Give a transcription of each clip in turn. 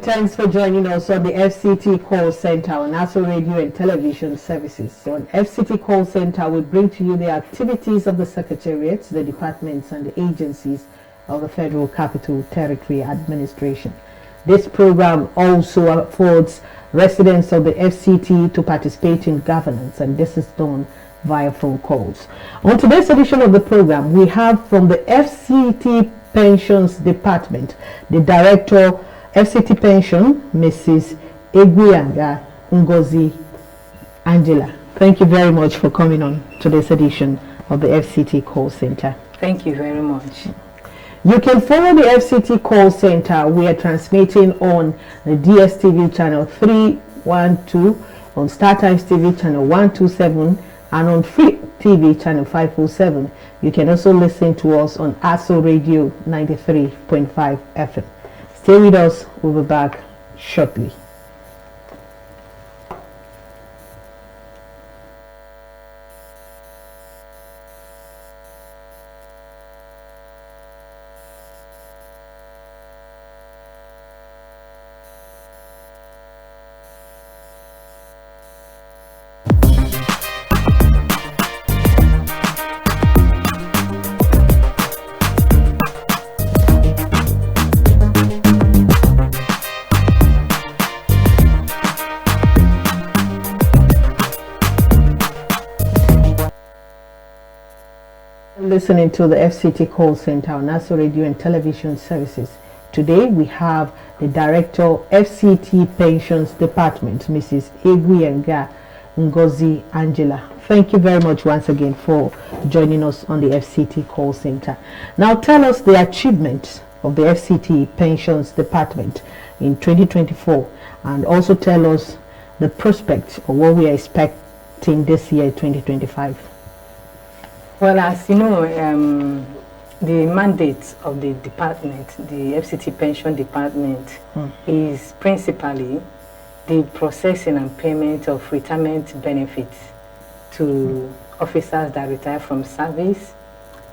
thanks for joining us on the FCT Call Center on National Radio and Television Services. So on FCT Call Center, we bring to you the activities of the secretariats, the departments and the agencies of the Federal Capital Territory Administration. This program also affords residents of the FCT to participate in governance, and this is done via phone calls. On today's edition of the program, we have from the FCT Pensions Department, the Director, FCT Pension, Mrs. Eguyanga Ngozi Angela. Thank you very much for coming on today's edition of the FCT Call Center. Thank you very much. You can follow the FCT Call Center. We are transmitting on the DSTV channel 312, on StarTimes TV channel 127, and on Free TV channel 507. You can also listen to us on ASO Radio 93.5 FM. Stay with us. We'll be back shortly. Listening to the FCT Call Center on National Radio and Television Services. Today we have the Director, FCT Pensions Department, Mrs. Eguyanga Ngozi Angela. Thank you very much once again for joining us on the FCT Call Center. Now tell us the achievements of the FCT Pensions Department in 2024, and also tell us the prospects of what we are expecting this year, 2025. Well, as you know, the mandate of the department, the FCT Pension Department, is principally the processing and payment of retirement benefits to officers that retire from service,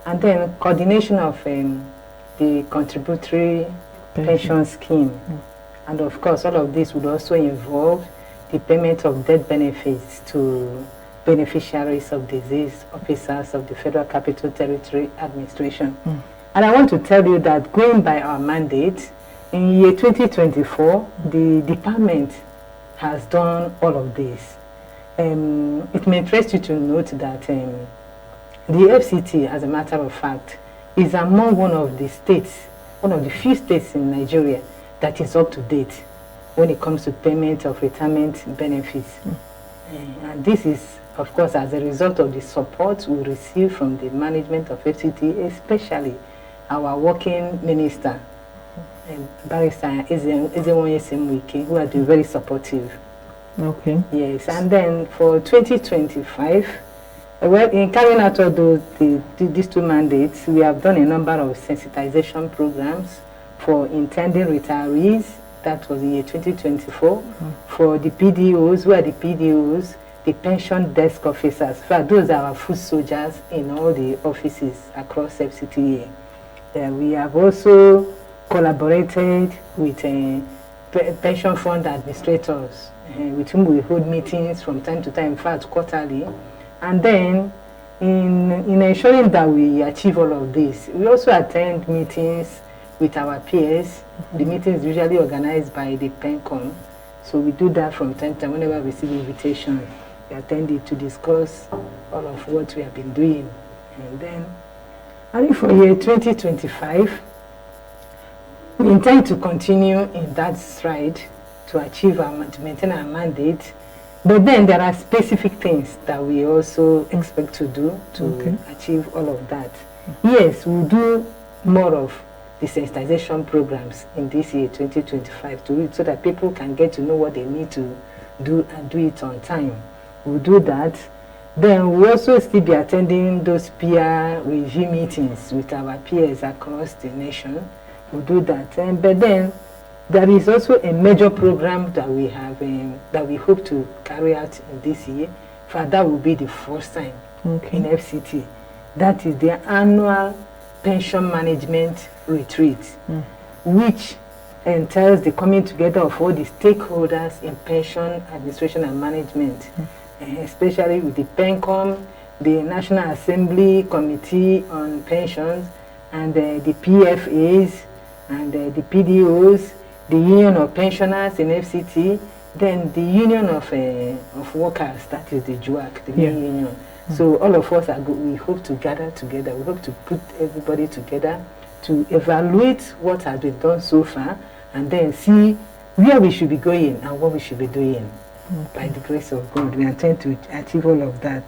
and then coordination of the contributory pension scheme. And of course, all of this would also involve the payment of death benefits to beneficiaries of deceased officers of the Federal Capital Territory Administration. And I want to tell you that going by our mandate, in year 2024, the department has done all of this. It may interest you to note that the FCT, as a matter of fact, is among one of the few states in Nigeria that is up to date when it comes to payment of retirement benefits. And this is, of course, as a result of the support we receive from the management of FCT, especially our working minister, Barrister Ezenwoye Semwike, who are very supportive. Okay. Yes, and then for 2025, well, in carrying out all these two mandates, we have done a number of sensitization programs for intending retirees. That was in year 2024. For the PDOs, who are the PDOs? The pension desk officers. In fact, those are our foot soldiers in all the offices across FCTA. We have also collaborated with pension fund administrators, with whom we hold meetings from time to time, in fact quarterly. And then in ensuring that we achieve all of this, we also attend meetings with our peers. The meetings usually organized by the PENCOM. So we do that from time to time whenever we receive invitation. We attend it to discuss all of what we have been doing. And then, I think for year 2025, we intend to continue in that stride to achieve to maintain our mandate. But then there are specific things that we also expect to do to achieve all of that. Yes, we'll do more of the sensitization programs in this year 2025 to so that people can get to know what they need to do and do it on time. We'll do that. Then we'll also still be attending those peer review meetings with our peers across the nation. We'll do that. But then there is also a major program that we have that we hope to carry out in this year. For that will be the first time in FCT. That is the annual pension management retreat, which entails the coming together of all the stakeholders in pension administration and management, especially with the PENCOM, the National Assembly Committee on Pensions, and the PFAs, and the PDOs, the Union of Pensioners in FCT, then the Union of Workers, that is the JUAC, the main union. So all of us we hope to gather together. We hope to put everybody together to evaluate what has been done so far, and then see where we should be going and what we should be doing. By the grace of God, we intend to achieve all of that.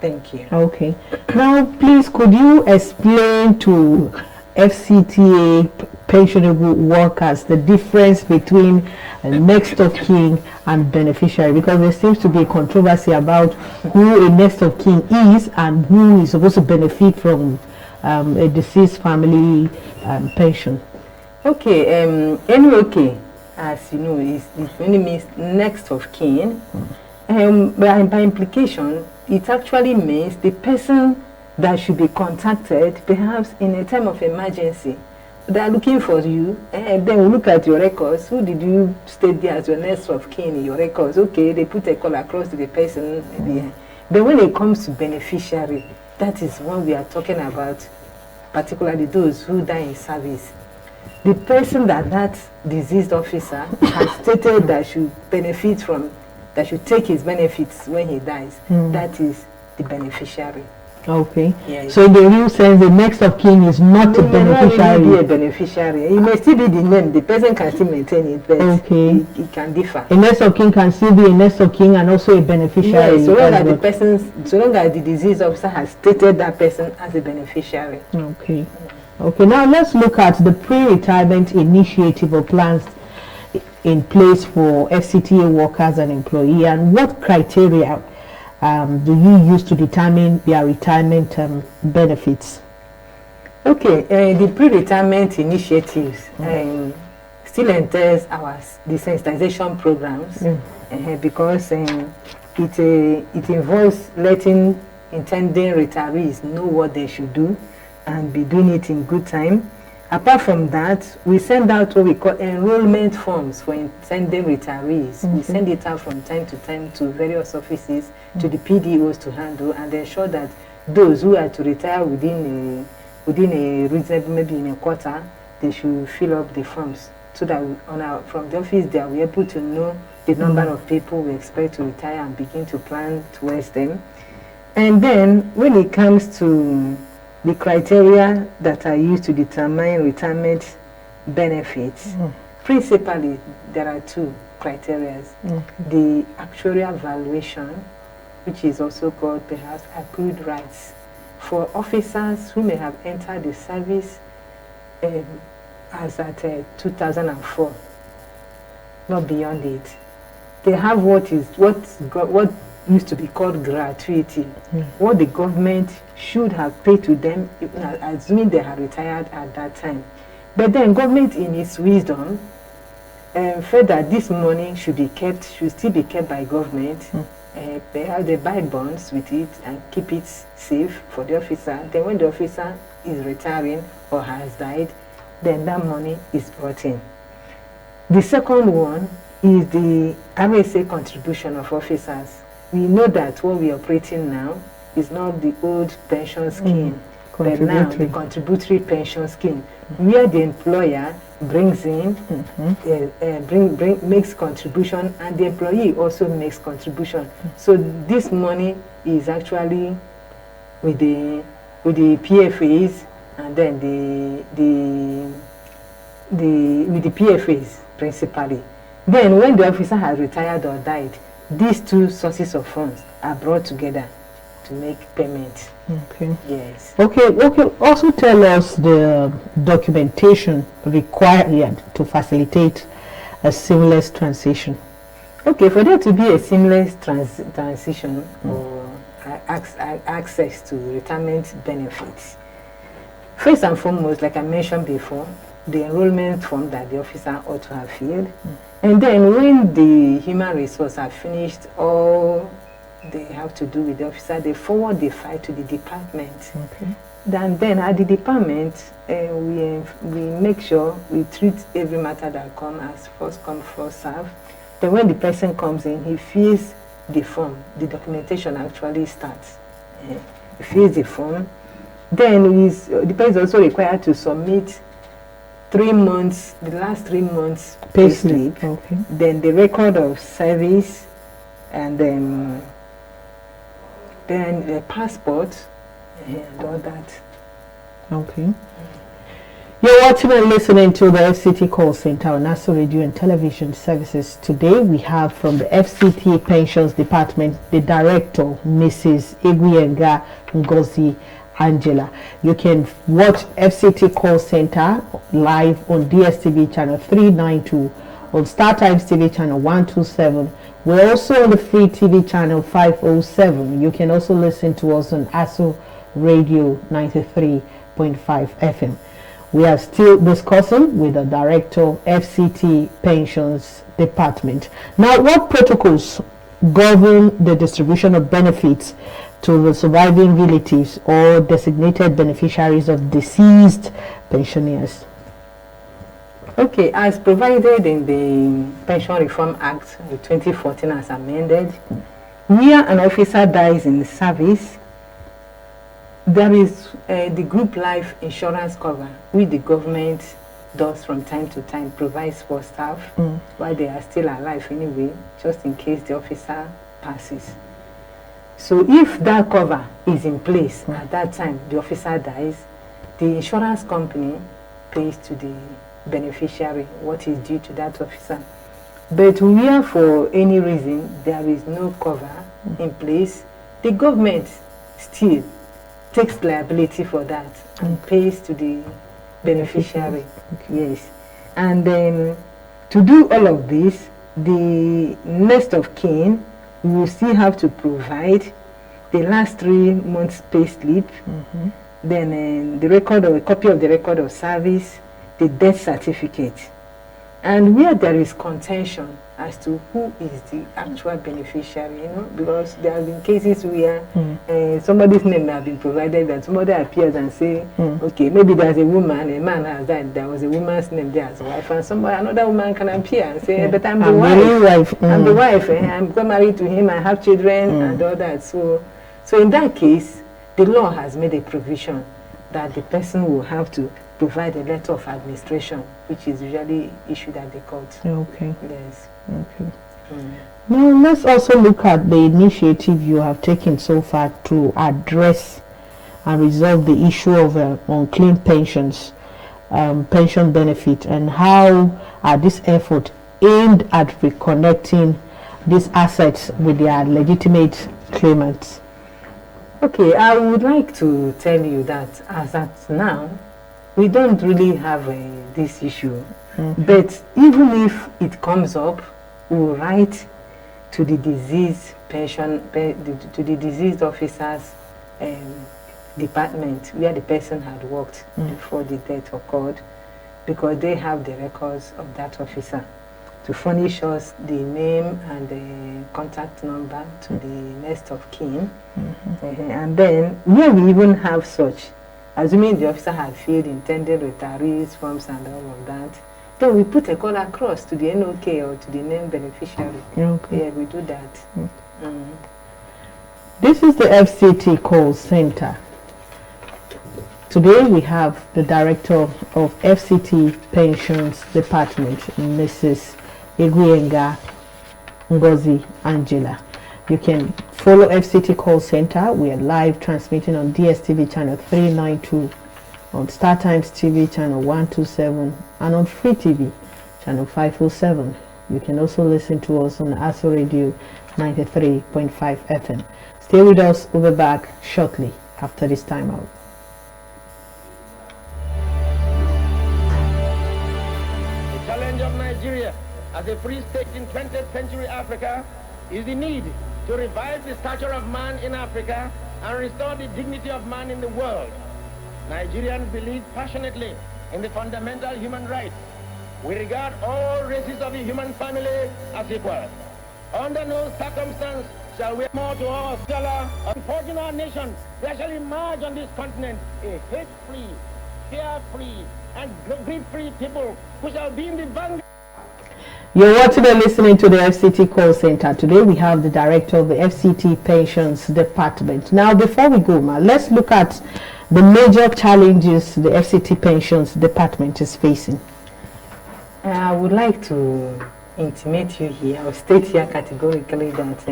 Thank you. Okay. Now, please, could you explain to FCTA pensionable workers the difference between next of kin and beneficiary? Because there seems to be a controversy about who a next of kin is and who is supposed to benefit from a deceased family pension. Okay, NOK, as you know, it only means next of kin. By implication, it actually means the person that should be contacted, perhaps in a time of emergency. They are looking for you, and then we look at your records. Who did you state there as your next of kin in your records? Okay, they put a call across to the person. But when it comes to beneficiary, that is when we are talking about, particularly those who die in service. The person that deceased officer has stated that should benefit from, that should take his benefits when he dies, that is the beneficiary. Okay. Yeah, so in the real sense, the next of kin is not a beneficiary. Really be a beneficiary. It may still be the name. The person can still maintain it, but it can differ. A next of kin can still be a next of kin and also a beneficiary. Yes, so long as the disease officer has stated that person as a beneficiary. Okay. Okay. Now let's look at the pre-retirement initiative or plans in place for FCTA workers and employees, and what criteria do you use to determine their retirement benefits? Okay, the pre-retirement initiatives still entails our desensitization programs because it involves letting intending retirees know what they should do and be doing it in good time. Apart from that, we send out what we call enrollment forms for intending retirees. We send it out from time to time to various offices, to the PDOs to handle, and ensure that those who are to retire within a reasonable, maybe in a quarter, they should fill up the forms so that from the office they are able to know the number of people we expect to retire and begin to plan towards them. And then when it comes to the criteria that are used to determine retirement benefits, principally there are two criteria. The actuarial valuation, which is also called perhaps accrued rights, for officers who may have entered the service as at 2004, not beyond it. They have what used to be called gratuity, what the government should have paid to them, assuming they had retired at that time. But then government, in its wisdom, felt that this money should still be kept by government. They buy bonds with it and keep it safe for the officer. Then when the officer is retiring or has died, then that money is brought in. The second one is the RSA contribution of officers. We know that what we are operating now is not the old pension scheme, but now the contributory pension scheme, where the employer brings in, makes contribution, and the employee also makes contribution. So this money is actually with the PFAs, and then with the PFAs principally. Then when the officer has retired or died, these two sources of funds are brought together to make payment. Okay. Yes. Okay. Also tell us the documentation required to facilitate a seamless transition. Okay, for there to be a seamless transition or access to retirement benefits, first and foremost, like I mentioned before, the enrollment form that the officer ought to have filled. And then when the human resource have finished all they have to do with the officer, they forward the file to the department. Okay. Then at the department, we make sure we treat every matter that comes as first come, first serve. Then when the person comes in, he fills the form. The documentation actually starts. He fills the form. Then the person is also required to submit 3 months, the last 3 months payslip. Okay. Then the record of service, and then the passport and all that. Okay. You're watching and listening to the FCT Call Center on Nassau Radio and Television Services. Today we have from the FCT Pensions Department the Director, Mrs. Iguyenga Ngozi Angela. You can watch FCT Call Center live on DSTV channel 392, on StarTimes TV channel 127. We're also on the free TV channel 507. You can also listen to us on ASO Radio 93.5 FM. We are still discussing with the Director, FCT Pensions Department. Now, what protocols govern the distribution of benefits to the surviving relatives or designated beneficiaries of deceased pensioners? Okay, as provided in the Pension Reform Act of 2014 as amended, where an officer dies in the service, there is the group life insurance cover, which the government does from time to time, provides for staff while they are still alive anyway, just in case the officer passes. So if that cover is in place at that time the officer dies, the insurance company pays to the beneficiary what is due to that officer. But where for any reason there is no cover in place, the government still takes liability for that and pays to the beneficiary. Okay. Yes. And then to do all of this, the next of kin will still have to provide the last 3 months pay slip, then the record, or a copy of the record of service, the death certificate. And where there is contention as to who is the actual beneficiary, you know, because there have been cases where somebody's name has been provided and somebody appears and say, okay, maybe there's a woman, a man has died, there was a woman's name there as wife, and another woman can appear and say, but I'm the wife. I'm the wife, I'm got married to him, I have children and all that. So in that case, the law has made a provision that the person will have to provide a letter of administration, which is usually issued at the court. Okay. Yes. Okay. Now let's also look at the initiative you have taken so far to address and resolve the issue of unclaimed pensions, pension benefit, and how are this effort aimed at reconnecting these assets with their legitimate claimants? Okay, I would like to tell you that as at now, we don't really have this issue. But even if it comes up, we'll write to the deceased to the deceased officer's department where the person had worked before the death occurred, because they have the records of that officer, to furnish us the name and the contact number to the next of kin. And then where we even have such, assuming the officer had filled intended retirees forms and all of that, then we put a call across to the NOK or to the named beneficiary. Okay. Yeah, we do that. This is the FCT Call Center. Today we have the Director of FCT Pensions Department, Mrs. Iguyenga Ngozi Angela. You can follow FCT Call Center. We are live transmitting on DSTV channel 392, on StarTimes TV channel 127, and on Free TV channel 507. You can also listen to us on ASO Radio 93.5 FM. Stay with us. We'll be back shortly after this time out. The challenge of Nigeria as a free state in 20th century Africa is the need to revive the stature of man in Africa and restore the dignity of man in the world. Nigerians believe passionately in the fundamental human rights. We regard all races of the human family as equal. Under no circumstance shall we more to our stellar and fortune our nation, there shall emerge on this continent a hate-free, fear-free, and greed-free people who shall be in the vanguard. You're watching and listening to the FCT Call Center. Today we have the director of the FCT Pensions Department. Now, before we go, let's look at the major challenges the FCT Pensions Department is facing. I would like to intimate you here, or state here categorically that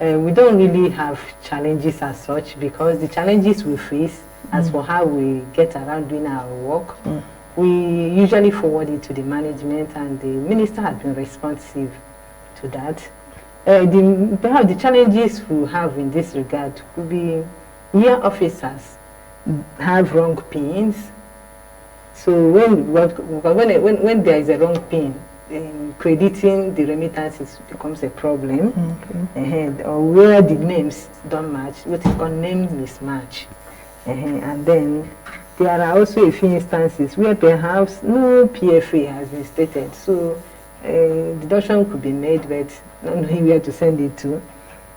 we don't really have challenges as such, because the challenges we face as for how we get around doing our work, we usually forward it to the management, and the minister has been responsive to that. Perhaps the challenges we have in this regard could be year officers have wrong pins. So when there is a wrong pin, crediting the remittances becomes a problem. Or where the names don't match, what is called name mismatch. And then there are also a few instances where perhaps no PFA has been stated, so deduction could be made, but not knowing where to send it to,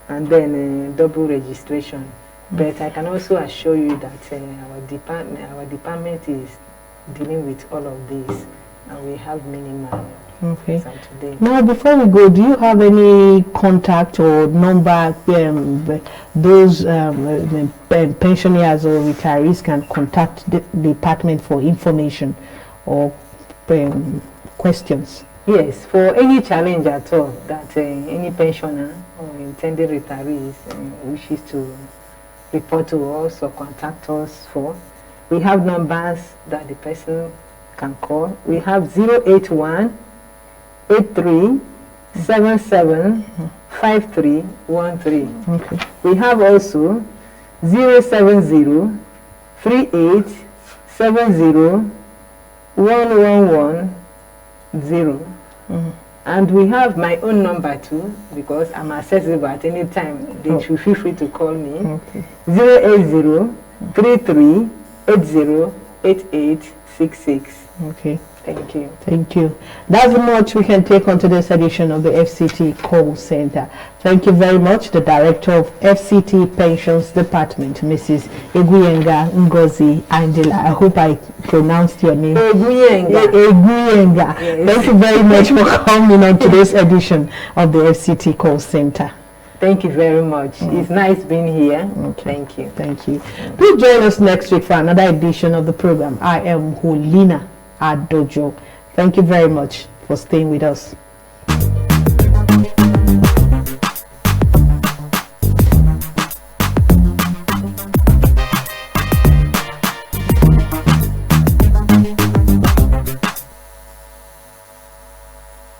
and then double registration. But I can also assure you that our department is dealing with all of these, and we have minimal. Okay. Now, before we go, do you have any contact or number those pensioners or retirees can contact the department for information or questions? Yes, for any challenge at all that any pensioner or intended retirees wishes to report to us or contact us for, we have numbers that the person can call. We have 081 83 77 5313. Okay. We have also 070 38 70 1110. And we have my own number too, because I'm accessible at any time. They should feel free to call me. 080 33 80 8866. Okay. Thank you. Thank you. That's much we can take on today's edition of the FCT Call Center. Thank you very much, the Director of FCT Pensions Department, Mrs. Eguyenga Ngozi Angela. I hope I pronounced your name. Eguyenga. Eguyenga. Yes. Thank you very much for coming on today's edition of the FCT Call Center. Thank you very much. It's nice being here. Okay. Thank you. Thank you. Please join us next week for another edition of the program. I am Hulina Adojo. Thank you very much for staying with us.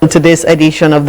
In today's edition of the